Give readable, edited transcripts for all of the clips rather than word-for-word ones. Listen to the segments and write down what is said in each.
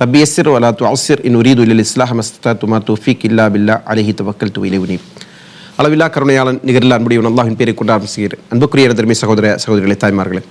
ربي يسر ولا تعسر إن أريد إلا الإصلاح ما استطعت وما توفيق إلا بالله عليه توكلت وإليه أنيب. அளவில்லா கருணையாளன் நிகரில் அன்புடையவன் அல்லாஹ்வின் பேரை கொண்டு ஆரம்பிக்கிறேன். அன்புக்குரிய எனதருமை சகோதர சகோதரிகளே, தாய்மார்களே,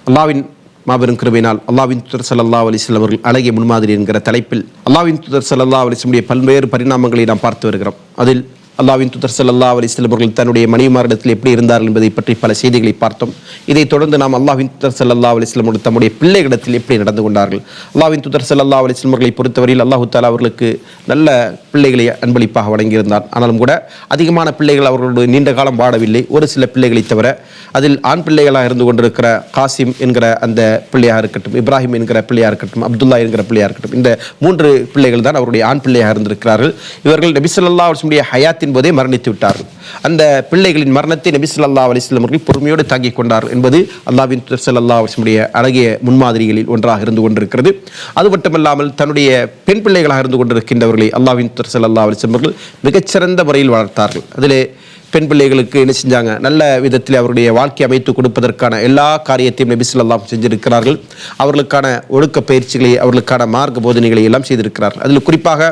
அல்லாஹ்வின் மாபெரும் கிருபையினால் அல்லாஹ்வின் தூதர் ஸல்லல்லாஹு அலைஹி வஸல்லம் அவர்கள் அழகிய முன்மாதிரி என்கிற தலைப்பில் அல்லாஹ்வின் தூதர் ஸல்லல்லாஹு அலைஹி வஸல்லம் பல்வேறு பரிணாமங்களை நாம் பார்த்து வருகிறோம். அதில் அல்லாஹ்வின் தூதர் ஸல்லல்லாஹு அலைஹி வஸல்லம் அவர்கள் தன்னுடைய மனைவிமாரிடத்தில் எப்படி இருந்தார்கள் என்பதை பற்றி பல செய்திகளை பார்த்தோம். இதைத் தொடர்ந்து நாம் அல்லாஹ்வின் தூதர் ஸல்லல்லாஹு அலைஹி வஸல்லம் அவர்கள் தம்முடைய பிள்ளைகளிடத்தில் எப்படி நடந்து கொண்டார்கள். அல்லாஹ்வின் தூதர் ஸல்லல்லாஹு அலைஹி வஸல்லம் அவர்களை பொறுத்தவரையில் அல்லாஹு தஆலா அவர்களுக்கு நல்ல பிள்ளைகளை அன்பளிப்பாக வழங்கியிருந்தார். ஆனாலும் கூட அதிகமான பிள்ளைகள் அவர்களுடைய நீண்ட காலம் வாழவில்லை. ஒரு சில பிள்ளைகளை தவிர அதில் ஆண் பிள்ளைகளாக இருந்து கொண்டிருக்கிற காசிம் என்கிற அந்த பிள்ளையாக இருக்கட்டும், இப்ராஹிம் என்கிற பிள்ளையாக இருக்கட்டும், அப்துல்லா என்கிற பிள்ளையாக இருக்கட்டும், இந்த 3 பிள்ளைகள் தான் அவருடைய ஆண் பிள்ளையாக இருந்திருக்கிறார்கள். இவர்கள் நபி ஸல்லல்லாஹு அலைஹி வஸல்லம் ஹயாத்தின் போதே மரணித்து விட்டார்கள். அந்த பிள்ளைகளின் மரணத்தை நபி ஸல்லல்லாஹு அலைஹி வஸல்லம் அவர்கள் பொறுமையோடு தாங்கிக் கொண்டார் என்பது அல்லாஹ்வின் தூதர் ஸல்லல்லாஹு அலைஹி வஸல்லம் அழகிய முன்மாதிரிகளில் ஒன்றாக இருந்து கொண்டிருக்கிறது. அது மட்டுமல்லாமல் தன்னுடைய பெண் பிள்ளைகளாக இருந்து கொண்டிருக்கின்றவர்களை அல்லாஹ்வின் தூதர் ஸல்லல்லாஹு அலைஹி வஸல்லம் அவர்கள் மிகச்சிறந்த முறையில் வளர்த்தார்கள். அதிலே பெண் பிள்ளைகளுக்கு என்ன செஞ்சாங்க, நல்ல விதத்தில் அவருடைய வாழ்க்கை அமைத்து கொடுப்பதற்கான எல்லா காரியத்தையும் நபி ஸல்லல்லாஹு அலைஹி வஸல்லம் செஞ்சிருக்கிறார்கள். அவர்களுக்கான ஒழுக்க பயிற்சிகளை, அவர்களுக்கான மார்க்க போதனைகளை எல்லாம் செய்திருக்கிறார்கள். அதில் குறிப்பாக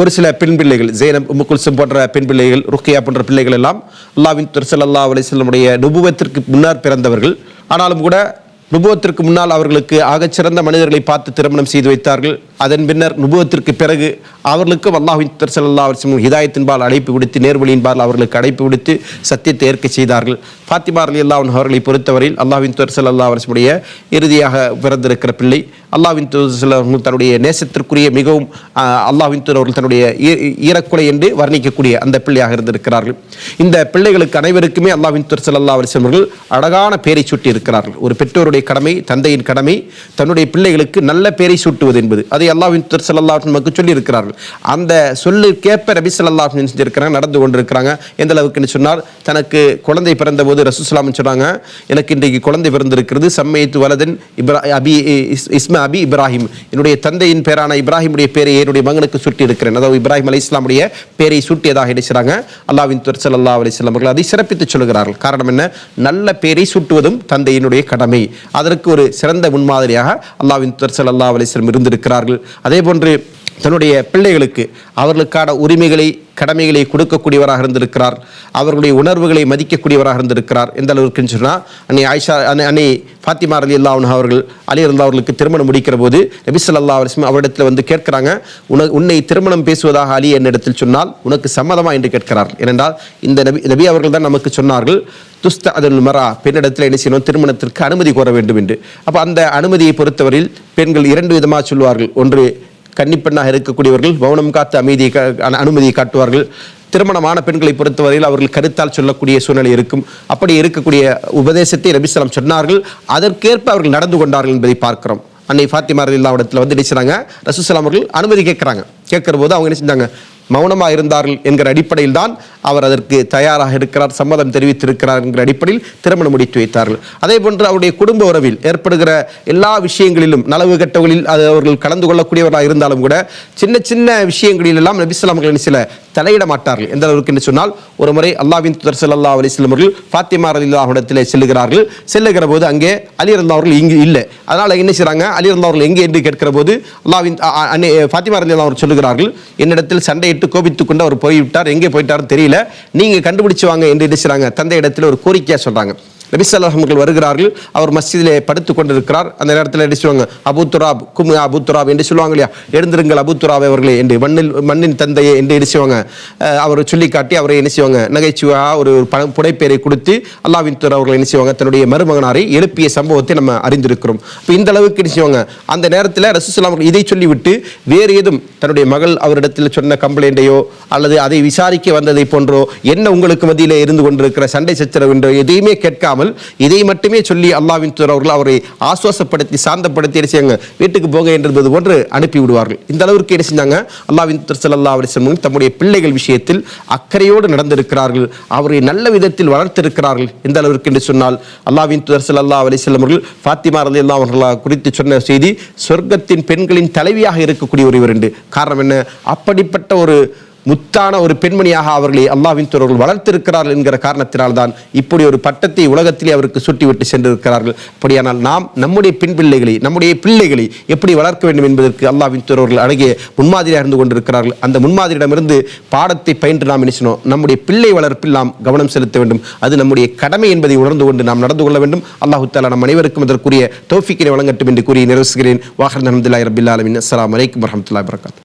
ஒரு சில பெண் பிள்ளைகள், ஜெய்னப், உம்மு குல்சும் போன்ற பெண் பிள்ளைகள், ருக்கியா போன்ற பிள்ளைகள் எல்லாம் அல்லாஹ்வின் தூதர் ஸல்லல்லாஹு அலைஹி வஸல்லம் உடைய நுபுவத்திற்கு முன்னர் பிறந்தவர்கள். ஆனாலும் கூட நுபுவத்திற்கு முன்னால் அவர்களுக்கு ஆகச்சிறந்த மனிதர்களை பார்த்து திருமணம் செய்து வைத்தார்கள். அதன் பின்னர் நுபுவத்திற்கு பிறகு அவர்களுக்கும் அல்லாஹ்வின் தூதர் ஸல்லல்லாஹு அலைஹி வஸல்லம் ஹிதாயத்தின்பால் அழைப்பு விடுத்து, நேர்வழியின்பால் அவர்களுக்கு அழைப்பு விடுத்து சத்தியத்தை ஏற்க செய்தார்கள். ஃபாத்திமா ரலியல்லாஹு அன்ஹா அவர்களை பொறுத்தவரையில் அல்லாஹ்வின் தூதர் ஸல்லல்லாஹு அலைஹி வஸல்லம் இறுதியாக பிறந்திருக்கிற பிள்ளை. அல்லாஹ்வின் தூதர் ஸல்லல்லாஹு அலைஹி வஸல்லம் தன்னுடைய நேசத்திற்குரிய மிகவும் அல்லாஹ்வின் தூதர் அவர்கள் தன்னுடைய ஈரக்குலை என்று வர்ணிக்கக்கூடிய அந்த பிள்ளையாக இருந்திருக்கிறார்கள். இந்த பிள்ளைகளுக்கு அனைவருக்குமே அல்லாஹ்வின் தூதர் ஸல்லல்லாஹு அலைஹி வஸல்லம் அவர்கள் அழகான பேரை சூட்டி இருக்கிறார்கள். ஒரு பெற்றோருடைய கடமை, தந்தையின் கடமை தன்னுடைய பிள்ளைகளுக்கு நல்ல பேரை சூட்டுவது என்பது. அதை அல்லாஹ்வின் தூதர் ஸல்லல்லாஹு அலைஹி வஸல்லம் சொல்லி இருக்கிறார்கள். அந்த சொல்லுக்கேற்ப நபி ஸல்லல்லாஹு அலைஹி வஸல்லம் செஞ்சிருக்கிறாங்க, நடந்து கொண்டிருக்கிறாங்க. எந்த அளவுக்குன்னு சொன்னால், தனக்கு குழந்தை பிறந்த போது ரசூலுல்லாஹி ஸல்லல்லாஹு அலைஹி வஸல்லம் சொன்னாங்க, எனக்கு இன்றைக்கு குழந்தை பிறந்திருக்கிறது, சம்மைத்து வலதன் இஸ்ம அபி இப்ராஹிம், என்னுடைய தந்தையின் பேரான இப்ராஹிமுடைய பேரை என்னுடைய மகனுக்கு சூட்டி இருக்கிறேன். அதாவது இப்ராஹிம் அலைஹிஸ்ஸலாமுடைய பேரை சூட்டியதாக நினைச்சாங்க. அல்லாஹ்வின் தூதர் ஸல்லல்லாஹு அலைஹி வஸல்லம் அவர்கள் அதை சிறப்பித்து சொல்கிறார்கள். காரணம் என்ன? நல்ல பேரை சூட்டுவதும் தந்தையினுடைய கடமை. அதற்கு ஒரு சிறந்த முன்மாதிரியாக அல்லாஹ்வின் தூதர் ஸல்லல்லாஹு அலைஹி வஸல்லம் இருந்திருக்கிறார்கள். அதே போன்று தன்னுடைய பிள்ளைகளுக்கு அவர்களுக்கான உரிமைகளை, கடமைகளை கொடுக்கக்கூடியவராக இருந்திருக்கிறார். அவர்களுடைய உணர்வுகளை மதிக்கக்கூடியவராக இருந்திருக்கிறார். எந்த அளவுக்கு சொன்னால், அன்னை ஃபாத்திமா ரலியல்லாஹு அன்ஹா அவர்கள் அலி ரலியல்லாஹு அவர்களுக்கு திருமணம் முடிக்கிற போது நபி ஸல்லல்லாஹு அலைஹி வஸல்லம் அவரிடத்தில் வந்து கேட்கிறாங்க, உன்னை திருமணம் பேசுவதாக அலி என்னிடத்தில் சொன்னால் உனக்கு சம்மதமா என்று கேட்கிறார்கள். ஏனென்றால் இந்த நபி அவர்கள் தான் நமக்கு சொன்னார்கள், துஸ்தஅதுல் மரா, பெண்ணிடத்தில் என்ன செய்யணும், திருமணத்திற்கு அனுமதி கோர வேண்டும் என்று. அப்போ அந்த அனுமதியை பொறுத்தவரையில் பெண்கள் 2 விதமாக சொல்வார்கள். ஒன்று, கன்னிப்பெண்ணாக இருக்கக்கூடியவர்கள் மௌனம் காத்து அனுமதியை காட்டுவார்கள். திருமணமான பெண்களை பொறுத்தவரையில் அவர்கள் கருத்தால் சொல்லக்கூடிய சூழ்நிலை இருக்கும். அப்படி இருக்கக்கூடிய உபதேசத்தை நபி ஸல்லல்லாஹு அலைஹி வஸல்லம் சொன்னார்கள். அதற்கேற்ப அவர்கள் நடந்து கொண்டார்கள் என்பதை பார்க்கிறோம். அன்னை ஃபாத்திமா ரலியல்லாஹு இடத்துல வந்து நினைச்சாங்க, ரசூலுல்லாஹி ஸல்லல்லாஹு அலைஹி வஸல்லம் அவர்கள் அனுமதி கேட்கிறாங்க. கேட்கிற போது அவங்க என்ன செஞ்சாங்க, மௌனமாக இருந்தார்கள் என்கிற அடிப்படையில் தான் அவர் அதற்கு தயாராக இருக்கிறார், சம்மதம் தெரிவித்திருக்கிறார் என்கிற அடிப்படையில் திருமணம் முடித்து வைத்தார்கள். அதே போன்று அவருடைய குடும்ப உறவில் ஏற்படுகிற எல்லா விஷயங்களிலும், நலவு கட்டங்களில் அது அவர்கள் கலந்து கொள்ளக்கூடியவராக இருந்தாலும் கூட சின்ன சின்ன விஷயங்களில் எல்லாம் நபி ஸல்லல்லாஹு அலைஹி வஸல்லம் சில தலையிட மாட்டார்கள். எந்த அளவுக்கு என்று சொன்னால், ஒரு முறை அல்லாஹ்வின் தூதர் ஸல்லல்லாஹு அலைஹி வஸல்லம் அவர்கள் ஃபாத்திமா ரலியல்லாஹு அன்ஹா இடத்திலே செல்லுகிறார்கள். செல்லுகிற போது அங்கே அலி ரலியல்லாஹு அவர்கள் இங்கு இல்லை. அதனால் என்ன செய்றாங்க, அலி ரலியல்லாஹு அவர்கள் எங்கே என்று கேட்கிற போது அல்லாஹ்வின் ஃபாத்திமா ரலியல்லாஹு அவர்கள் சொல்லுகிறார்கள், என்னிடத்தில் சண்டையிட்டு கோபித்துக் கொண்டு அவர் போய்விட்டார், எங்கே போயிட்டார் தெரியல, நீங்க கண்டுபிடிச்சு வாங்க என்று நினைச்சாங்க. தந்தை இடத்துல ஒரு கோரிக்கையா சொல்றாங்க. நபி ஸல்லல்லாஹு அலைஹி வஸல்லம் வருகிறார்கள். அவர் மஸ்ஜிதிலே படுத்துக் கொண்டிருக்கிறார். அந்த நேரத்தில் என்ன சொல்லுவாங்க, அபூ துராப் கும் அபூ துராப் என்று சொல்லுவாங்க இல்லையா, எழுந்திருங்கள் அபூ துராப் அவர்களே என்று, மண்ணின் தந்தையை என்று நினைச்சுவாங்க. அவர் சொல்லி காட்டி அவரை நினைச்சுவாங்க நகைச்சுவா ஒரு புடைப்பேரை கொடுத்து அல்லாஹ்வின் தூதர் அவர்களை நினைச்சுவாங்க தன்னுடைய மருமகனாரை எழுப்பிய சம்பவத்தை நம்ம அறிந்திருக்கிறோம். இப்போ இந்த அளவுக்கு நினைச்சுவாங்க. அந்த நேரத்தில் ரசூலுல்லாஹி ஸல்லல்லாஹு அலைஹி வஸல்லம் இதை சொல்லிவிட்டு வேறு ஏதும் தன்னுடைய மகள் அவரிடத்தில் சொன்ன கம்ப்ளைண்டையோ அல்லது அதை விசாரிக்க வந்ததை போன்றோ, என்ன உங்களுக்கு மத்தியிலே இருந்து கொண்டிருக்கிற சண்டை சச்சரவு என்றோ எதையுமே கேட்காமல் இதை மட்டுமே சொல்லி அல்லாஹ்வின் தூதர் அவர்கள் அவரை ஆசுவாசப்படுத்தி சாந்தப்படுத்தி என்ன செய்யுங்க, வீட்டுக்கு போக என்பது போன்று அனுப்பி விடுவார்கள். இந்த அளவிற்கு என்ன செஞ்சாங்க, அல்லாஹ்வின் தூதர் ஸல்லல்லாஹு அலைஹி வஸல்லம் தம்முடைய பிள்ளைகள் விஷயத்தில் அக்கறையோடு நடந்திருக்கிறார்கள். அவரை நல்ல விதத்தில் வளர்த்திருக்கிறார்கள். எந்த அளவிற்கு என்று சொன்னால், அல்லாஹ்வின் தூதர் ஸல்லல்லாஹு அலைஹி வஸல்லம் அவர்கள் ஃபாத்திமா ரலியல்லாஹு அன்ஹா குறித்து சொன்ன செய்தி, சொர்க்கத்தின் பெண்களின் தலைவியாக இருக்கக்கூடிய ஒருவர் என்று. காரணம் என்ன, அப்படிப்பட்ட ஒரு முத்தான ஒரு பெண்மணியாக அவர்களை அல்லாஹ்வின் தூதர்கள் வளர்த்திருக்கிறார்கள் என்கிற காரணத்தினால் தான் இப்படி ஒரு பட்டத்தை உலகத்திலே அவருக்கு சுட்டிவிட்டு சென்றிருக்கிறார்கள். அப்படியானால் நாம் நம்முடைய பெண் பிள்ளைகளை, நம்முடைய பிள்ளைகளை எப்படி வளர்க்க வேண்டும் என்பதற்கு அல்லாஹ்வின் தூதர்கள் அழகிய முன்மாதிரியாக இருந்து கொண்டிருக்கிறார்கள். அந்த முன்மாதிரியிடமிருந்து பாடத்தை பயின்று நாம் நினைச்சோம் நம்முடைய பிள்ளை வளர்ப்பில் நாம் கவனம் செலுத்த வேண்டும். அது நம்முடைய கடமை என்பதை உணர்ந்து கொண்டு நாம் நடந்து கொள்ள வேண்டும். அல்லாஹ் தஆலா நம் அனைவருக்கும் அதற்குரிய தௌஃபீக்கினை வழங்கட்டும் என்று கூறி நிறைவு செய்கிறேன். வாஹர் அல்ஹம்துலில்லாஹி ரப்பில் ஆலமீன். அஸ்ஸலாமு அலைக்கும் வரஹ்மத்துல்லாஹி வபரகாத்துஹு.